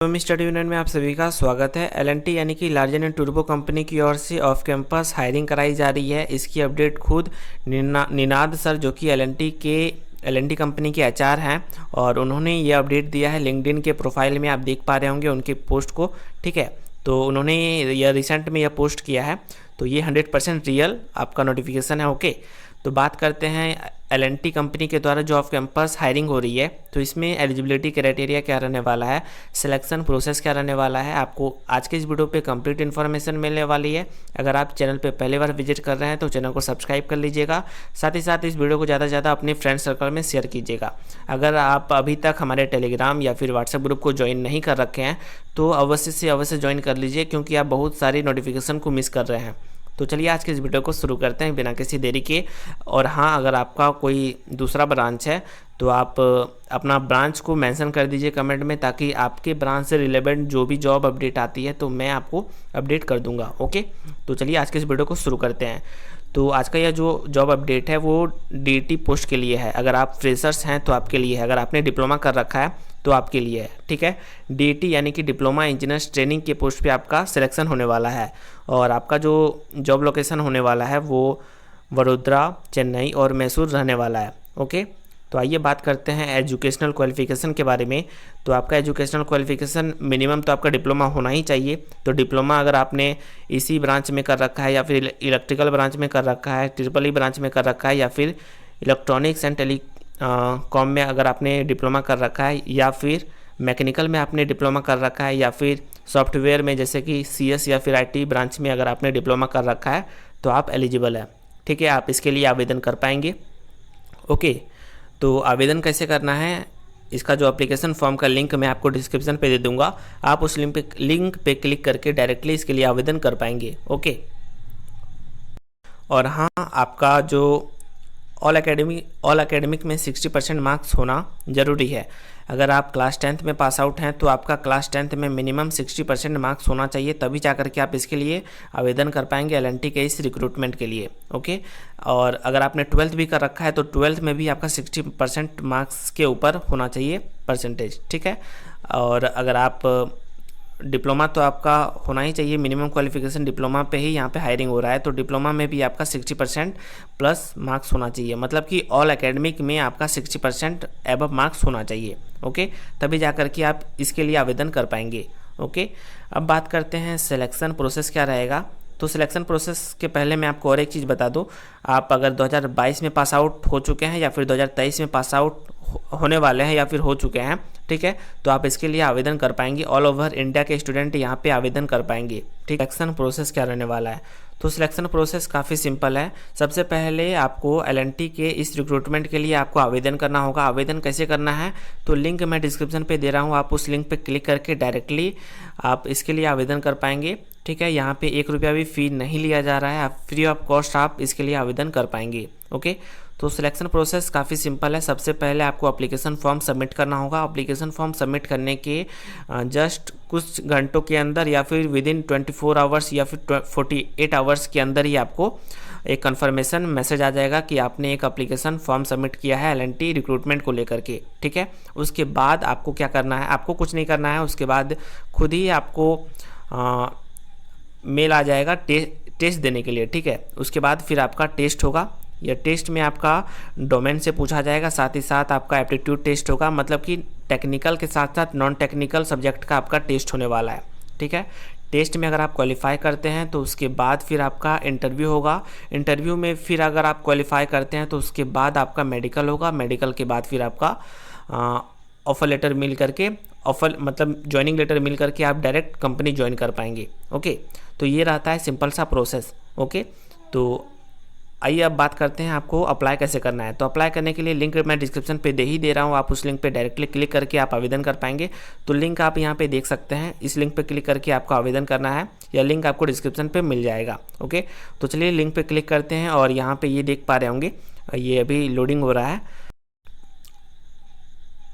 Study union में आप सभी का स्वागत है। एल&टी यानी कि लार्जन एंड टर्बो कंपनी की ओर से ऑफ कैंपस हायरिंग कराई जा रही है। इसकी अपडेट खुद निनाद सर जो कि एल&टी कंपनी के एचआर हैं और उन्होंने ये अपडेट दिया है। लिंक्डइन के प्रोफाइल में आप देख पा रहे होंगे उनके पोस्ट को, ठीक है। तो उन्होंने यह रिसेंट में यह पोस्ट किया है, तो ये 100% रियल आपका नोटिफिकेशन है। ओके, तो बात करते हैं एल&टी कंपनी के द्वारा जो ऑफ कैंपस हायरिंग हो रही है, तो इसमें एलिजिबिलिटी क्राइटेरिया क्या रहने वाला है, सिलेक्शन प्रोसेस क्या रहने वाला है, आपको आज के इस वीडियो पे कंप्लीट इन्फॉर्मेशन मिलने वाली है। अगर आप चैनल पे पहली बार विजिट कर रहे हैं तो चैनल को सब्सक्राइब कर लीजिएगा, साथ ही साथ इस वीडियो को ज़्यादा से ज़्यादा अपने फ्रेंड सर्कल में शेयर कीजिएगा। अगर आप अभी तक हमारे टेलीग्राम या फिर व्हाट्सएप ग्रुप को ज्वाइन नहीं कर रखे हैं तो अवश्य से अवश्य ज्वाइन कर लीजिए, क्योंकि आप बहुत सारी नोटिफिकेशन को मिस कर रहे हैं। तो चलिए आज के इस वीडियो को शुरू करते हैं बिना किसी देरी के। और हाँ, अगर आपका कोई दूसरा ब्रांच है तो आप अपना ब्रांच को मेंशन कर दीजिए कमेंट में, ताकि आपके ब्रांच से रिलेवेंट जो भी जॉब अपडेट आती है तो मैं आपको अपडेट कर दूंगा। ओके, तो चलिए आज के इस वीडियो को शुरू करते हैं। तो आज का यह जो जॉब अपडेट है वो डीटी पोस्ट के लिए है। अगर आप फ्रेशर्स हैं तो आपके लिए है, अगर आपने डिप्लोमा कर रखा है तो आपके लिए है, ठीक है। डीटी यानी कि डिप्लोमा इंजीनियर्स ट्रेनिंग के पोस्ट पे आपका सिलेक्शन होने वाला है और आपका जो जॉब लोकेशन होने वाला है वो वडोदरा, चेन्नई और मैसूर रहने वाला है। ओके, तो आइए बात करते हैं एजुकेशनल क्वालिफिकेशन के बारे में। तो आपका एजुकेशनल क्वालिफिकेशन मिनिमम तो आपका डिप्लोमा होना ही चाहिए। तो डिप्लोमा अगर आपने इसी ब्रांच में कर रखा है या फिर इलेक्ट्रिकल ब्रांच में कर रखा है, ट्रिपल ई ब्रांच में कर रखा है, या फिर इलेक्ट्रॉनिक्स एंड टेलीकॉम में अगर आपने डिप्लोमा कर रखा है, या फिर मैकेनिकल में आपने डिप्लोमा कर रखा है, या फिर सॉफ्टवेयर में जैसे कि सीएस या फिर आईटी ब्रांच में अगर आपने डिप्लोमा कर रखा है तो आप एलिजिबल है, ठीक है। आप इसके लिए आवेदन कर पाएंगे। ओके, तो आवेदन कैसे करना है, इसका जो एप्लीकेशन फॉर्म का लिंक मैं आपको डिस्क्रिप्शन पे दे दूंगा, आप उस लिंक पे क्लिक करके डायरेक्टली इसके लिए आवेदन कर पाएंगे। ओके, और हाँ, आपका जो ऑल एकेडमिक में 60% मार्क्स होना ज़रूरी है। अगर आप क्लास 10th में पास आउट हैं तो आपका क्लास 10th में मिनिमम 60% मार्क्स होना चाहिए, तभी जा करके आप इसके लिए आवेदन कर पाएंगे एल&टी के इस रिक्रूटमेंट के लिए। ओके, और अगर आपने 12th भी कर रखा है तो 12th में भी आपका 60% मार्क्स के ऊपर होना चाहिए परसेंटेज, ठीक है। और अगर आप डिप्लोमा तो आपका होना ही चाहिए, मिनिमम क्वालिफिकेशन डिप्लोमा पे ही यहाँ पे हायरिंग हो रहा है, तो डिप्लोमा में भी आपका 60% प्लस मार्क्स होना चाहिए, मतलब कि ऑल एकेडमिक में आपका 60% एबव मार्क्स होना चाहिए। ओके, तभी जा कर के आप इसके लिए आवेदन कर पाएंगे। ओके, अब बात करते हैं सिलेक्शन प्रोसेस क्या रहेगा। तो सिलेक्शन प्रोसेस के पहले मैं आपको और एक चीज़ बता दूं, आप अगर 2022 में पास आउट हो चुके हैं या फिर 2023 में पास आउट होने वाले हैं या फिर हो चुके हैं, ठीक है, तो आप इसके लिए आवेदन कर पाएंगे। ऑल ओवर इंडिया के स्टूडेंट यहाँ पे आवेदन कर पाएंगे, ठीक। सिलेक्शन प्रोसेस क्या रहने वाला है, तो सिलेक्शन प्रोसेस काफ़ी सिंपल है। सबसे पहले आपको एल&टी के इस रिक्रूटमेंट के लिए आपको आवेदन करना होगा। आवेदन कैसे करना है, तो लिंक मैं डिस्क्रिप्शन पे दे रहा हूँ, आप उस लिंक पे क्लिक करके डायरेक्टली आप इसके लिए आवेदन कर पाएंगे, ठीक है। यहाँ पे 1 रुपया भी फ़ी नहीं लिया जा रहा है, आप फ्री ऑफ कॉस्ट आप इसके लिए आवेदन कर पाएंगे। ओके, तो सिलेक्शन प्रोसेस काफ़ी सिंपल है। सबसे पहले आपको एप्लीकेशन फॉर्म सबमिट करना होगा। एप्लीकेशन फॉर्म सबमिट करने के जस्ट कुछ घंटों के अंदर या फिर विदिन 24 आवर्स या फिर 48 आवर्स के अंदर ही आपको एक कन्फर्मेशन मैसेज आ जाएगा कि आपने एक एप्लीकेशन फॉर्म सबमिट किया है एल&टी रिक्रूटमेंट को लेकर के, ठीक है। उसके बाद आपको क्या करना है, आपको कुछ नहीं करना है, उसके बाद खुद ही आपको मेल आ जाएगा टेस्ट देने के लिए, ठीक है। उसके बाद फिर आपका टेस्ट होगा, या टेस्ट में आपका डोमेन से पूछा जाएगा, साथ ही साथ आपका एप्टीट्यूड टेस्ट होगा, मतलब कि टेक्निकल के साथ साथ नॉन टेक्निकल सब्जेक्ट का आपका टेस्ट होने वाला है, ठीक है। टेस्ट में अगर आप क्वालिफाई करते हैं तो उसके बाद फिर आपका इंटरव्यू होगा। इंटरव्यू में फिर अगर आप क्वालिफाई करते हैं तो उसके बाद आपका मेडिकल होगा। मेडिकल के बाद फिर आपका ऑफर लेटर मिल करके मतलब ज्वाइनिंग लेटर मिल करके आप डायरेक्ट कंपनी ज्वाइन कर पाएंगे। ओके, तो ये रहता है सिंपल सा प्रोसेस। ओके, तो आइए अब बात करते हैं आपको अप्लाई कैसे करना है। तो अप्लाई करने के लिए लिंक मैं डिस्क्रिप्शन पे दे ही दे रहा हूँ, आप उस लिंक पे डायरेक्टली क्लिक करके आप आवेदन कर पाएंगे। तो लिंक आप यहाँ पे देख सकते हैं, इस लिंक पे क्लिक करके आपको आवेदन करना है, या लिंक आपको डिस्क्रिप्शन पे मिल जाएगा। ओके, तो चलिए लिंक पे क्लिक करते हैं और यहाँ पे ये देख पा रहे होंगे, ये अभी लोडिंग हो रहा है।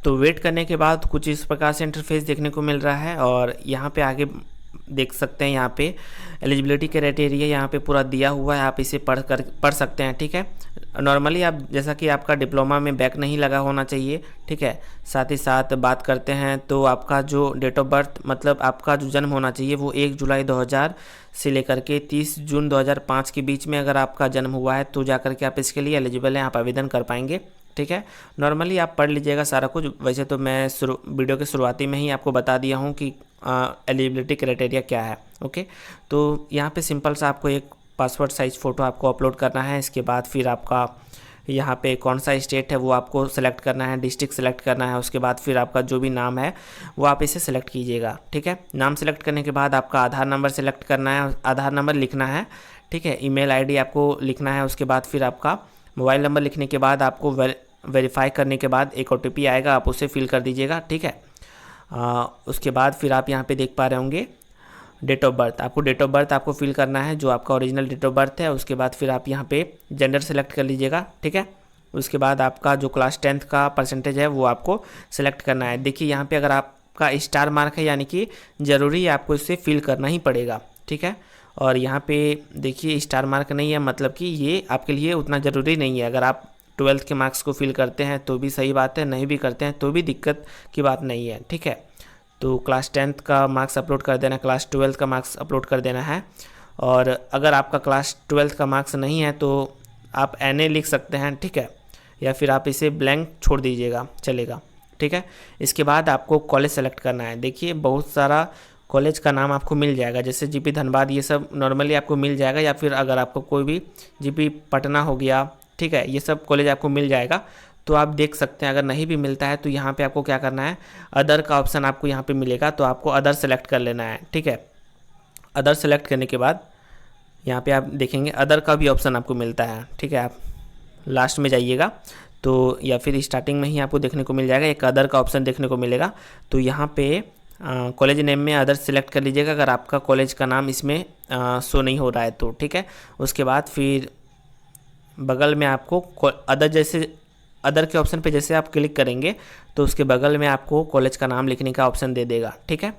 तो वेट करने के बाद कुछ इस प्रकार से इंटरफेस देखने को मिल रहा है और यहाँ पे आगे देख सकते हैं यहाँ पे एलिजिबिलिटी क्राइटेरिया यहाँ पे पूरा दिया हुआ है, आप इसे पढ़ सकते हैं। ठीक है, नॉर्मली आप जैसा कि आपका डिप्लोमा में बैक नहीं लगा होना चाहिए। ठीक है, साथ ही साथ बात करते हैं तो आपका जो डेट ऑफ बर्थ मतलब आपका जो जन्म होना चाहिए वो 1 जुलाई 2000 से लेकर के 30 जून 2005 के बीच में अगर आपका जन्म हुआ है तो जाकर के आप इसके लिए एलिजिबल हैं, आप आवेदन कर पाएंगे। ठीक है, नॉर्मली आप पढ़ लीजिएगा सारा कुछ। वैसे तो मैं वीडियो के शुरुआती में ही आपको बता दिया हूँ कि एलिजिबिलिटी क्राइटेरिया क्या है। ओके, तो यहाँ पे सिंपल सा आपको एक पासपोर्ट साइज़ फ़ोटो आपको अपलोड करना है। इसके बाद फिर आपका यहाँ पे कौन सा स्टेट है वो आपको सेलेक्ट करना है, डिस्ट्रिक्ट सेलेक्ट करना है। उसके बाद फिर आपका जो भी नाम है वो आप इसे सेलेक्ट कीजिएगा। ठीक है, नाम सेलेक्ट करने के बाद आपका आधार नंबर सेलेक्ट करना है, आधार नंबर लिखना है। ठीक है, ईमेल आईडी आपको लिखना है। उसके बाद फिर आपका मोबाइल नंबर लिखने के बाद आपको वेरीफाई करने के बाद एक OTP आएगा, आप उसे फिल कर दीजिएगा। ठीक है, उसके बाद फिर आप यहाँ पे देख पा रहे होंगे डेट ऑफ बर्थ, आपको डेट ऑफ बर्थ आपको फिल करना है जो आपका ओरिजिनल डेट ऑफ बर्थ है। उसके बाद फिर आप यहाँ पे जेंडर सेलेक्ट कर लीजिएगा। ठीक है, उसके बाद आपका जो क्लास 10th का परसेंटेज है वो आपको सेलेक्ट करना है। देखिए यहाँ पे अगर आपका स्टार मार्क है यानी कि ज़रूरी है, आपको इसे फिल करना ही पड़ेगा। ठीक है, और यहाँ पे देखिए स्टार मार्क नहीं है मतलब कि ये आपके लिए उतना ज़रूरी नहीं है। अगर आप 12th के मार्क्स को फिल करते हैं तो भी सही बात है, नहीं भी करते हैं तो भी दिक्कत की बात नहीं है। ठीक है, तो क्लास 10th का मार्क्स अपलोड कर देना, क्लास 12th का मार्क्स अपलोड कर देना है। और अगर आपका क्लास 12th का मार्क्स नहीं है तो आप NA लिख सकते हैं। ठीक है, या फिर आप इसे ब्लैंक छोड़ दीजिएगा, चलेगा। ठीक है, इसके बाद आपको कॉलेज सेलेक्ट करना है। देखिए बहुत सारा कॉलेज का नाम आपको मिल जाएगा, जैसे GP धनबाद, ये सब नॉर्मली आपको मिल जाएगा। या फिर अगर आपको कोई भी GP पटना हो गया, ठीक है, ये सब कॉलेज आपको मिल जाएगा। तो आप देख सकते हैं अगर नहीं भी मिलता है तो यहाँ पे आपको क्या करना है, अदर का ऑप्शन आपको यहाँ पे मिलेगा, तो आपको अदर सेलेक्ट कर लेना है। ठीक है, अदर सेलेक्ट करने के बाद यहाँ पे आप देखेंगे अदर का भी ऑप्शन आपको मिलता है। ठीक है, आप लास्ट में जाइएगा तो या फिर स्टार्टिंग में ही आपको देखने को मिल जाएगा, एक अदर का ऑप्शन देखने को मिलेगा। तो यहाँ पे कॉलेज नेम में अदर सेलेक्ट कर लीजिएगा अगर आपका कॉलेज का नाम इसमें शो नहीं हो रहा है तो। ठीक है, उसके बाद फिर बगल में आपको अदर, जैसे अदर के ऑप्शन पे जैसे आप क्लिक करेंगे तो उसके बगल में आपको कॉलेज का नाम लिखने का ऑप्शन दे देगा। ठीक है,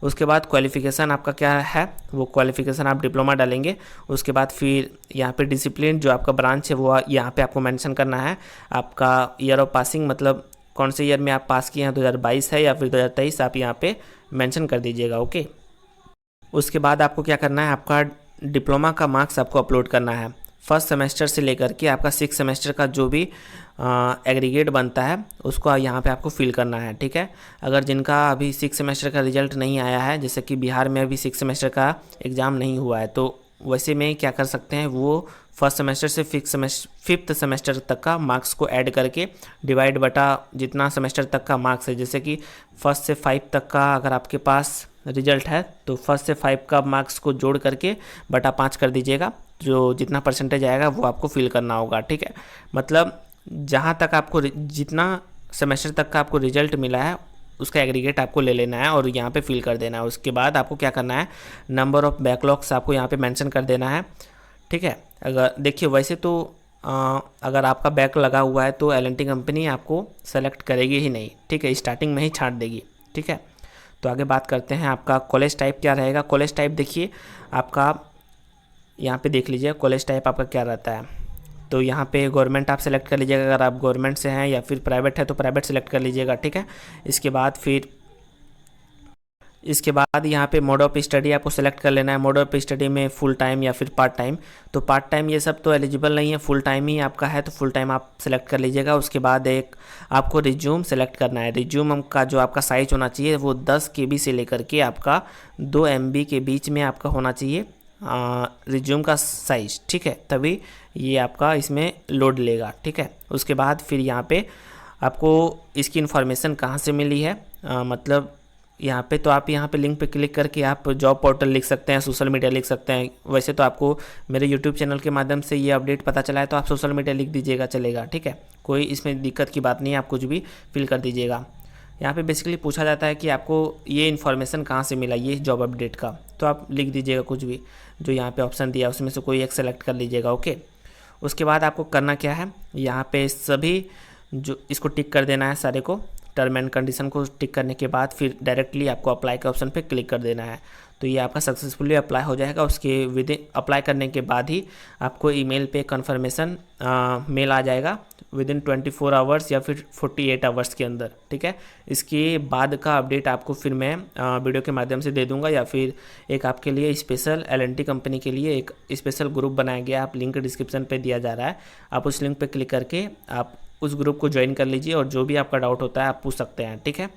उसके बाद क्वालिफ़िकेशन आपका क्या है, वो क्वालिफ़िकेशन आप डिप्लोमा डालेंगे। उसके बाद फिर यहाँ पे डिसिप्लिन जो आपका ब्रांच है वो यहाँ पे आपको मेंशन करना है। आपका ईयर ऑफ पासिंग मतलब कौन से ईयर में आप पास किए हैं, 2022 है या फिर 2023, आप यहाँ पे मेंशन कर दीजिएगा। ओके, उसके बाद आपको क्या करना है, आपका डिप्लोमा का मार्क्स आपको अपलोड करना है। फर्स्ट सेमेस्टर से लेकर के आपका 6 सेमेस्टर का जो भी एग्रीगेट बनता है उसको यहाँ पे आपको फिल करना है। ठीक है, अगर जिनका अभी 6 सेमेस्टर का रिजल्ट नहीं आया है, जैसे कि बिहार में अभी 6 सेमेस्टर का एग्ज़ाम नहीं हुआ है, तो वैसे में क्या कर सकते हैं, वो फर्स्ट सेमेस्टर से फिफ्थ सेमेस्टर तक का मार्क्स को ऐड करके डिवाइड बटा जितना सेमेस्टर तक का मार्क्स है, जैसे कि फर्स्ट से 5 तक का अगर आपके पास रिजल्ट है तो फर्स्ट से 5 का मार्क्स को जोड़ करके बटा 5 कर दीजिएगा, जो जितना परसेंटेज आएगा वो आपको फिल करना होगा। ठीक है, मतलब जहाँ तक आपको जितना सेमेस्टर तक का आपको रिजल्ट मिला है उसका एग्रीगेट आपको ले लेना है और यहाँ पे फिल कर देना है। उसके बाद आपको क्या करना है, नंबर ऑफ़ बैकलॉग्स आपको यहाँ पे मेंशन कर देना है। ठीक है, अगर देखिए वैसे तो अगर आपका बैक लगा हुआ है तो L&T कंपनी आपको सेलेक्ट करेगी ही नहीं। ठीक है, स्टार्टिंग में ही छांट देगी। ठीक है, तो आगे बात करते हैं आपका कॉलेज टाइप क्या रहेगा। कॉलेज टाइप देखिए आपका यहाँ पे देख लीजिए कॉलेज टाइप आपका क्या रहता है। तो यहाँ पे गवर्नमेंट आप सेलेक्ट कर लीजिएगा अगर आप गवर्नमेंट से हैं, या फिर प्राइवेट है तो प्राइवेट सेलेक्ट कर लीजिएगा। ठीक है, इसके बाद यहाँ पे मोड ऑफ स्टडी आपको सेलेक्ट कर लेना है। मोड ऑफ स्टडी में फुल टाइम या फिर पार्ट टाइम, तो पार्ट टाइम ये सब तो एलिजिबल नहीं है, फुल टाइम ही आपका है तो फुल टाइम आप सेलेक्ट कर लीजिएगा। उसके बाद एक आपको रिज्यूम सेलेक्ट करना है। रिज्यूम का जो आपका साइज होना चाहिए वो 10 KB से लेकर के आपका 2 MB के बीच में आपका होना चाहिए रिज्यूम का साइज। ठीक है, तभी ये आपका इसमें लोड लेगा। ठीक है, उसके बाद फिर यहाँ पे आपको इसकी इन्फॉर्मेशन कहाँ से मिली है, मतलब यहाँ पे तो आप यहाँ पे लिंक पे क्लिक करके आप जॉब पोर्टल लिख सकते हैं, सोशल मीडिया लिख सकते हैं। वैसे तो आपको मेरे यूट्यूब चैनल के माध्यम से ये अपडेट पता चला है तो आप सोशल मीडिया लिख दीजिएगा, चलेगा। ठीक है, कोई इसमें दिक्कत की बात नहीं है, आप कुछ भी फिल कर दीजिएगा। यहाँ पे बेसिकली पूछा जाता है कि आपको ये इन्फॉर्मेशन कहाँ से मिला, ये जॉब अपडेट का, तो आप लिख दीजिएगा कुछ भी जो यहाँ पे ऑप्शन दिया उसमें से कोई एक सेलेक्ट कर लीजिएगा। ओके, उसके बाद आपको करना क्या है, यहाँ पे सभी जो इसको टिक कर देना है सारे को। टर्म एंड कंडीशन को टिक करने के बाद फिर डायरेक्टली आपको अप्लाई के ऑप्शन पे क्लिक कर देना है। तो ये आपका सक्सेसफुली अप्लाई हो जाएगा। उसके विद अप्लाई करने के बाद ही आपको ईमेल पे कंफर्मेशन मेल आ जाएगा विदिन 24 आवर्स या फिर 48 आवर्स के अंदर, ठीक है। इसके बाद का अपडेट आपको फिर मैं वीडियो के माध्यम से दे दूंगा, या फिर एक आपके लिए स्पेशल एल&टी कंपनी के लिए एक स्पेशल ग्रुप बनाया गया, आप लिंक डिस्क्रिप्शन पे दिया जा रहा है, आप उस लिंक पे क्लिक करके आप उस ग्रुप को ज्वाइन कर लीजिए और जो भी आपका डाउट होता है आप पूछ सकते हैं, ठीक है।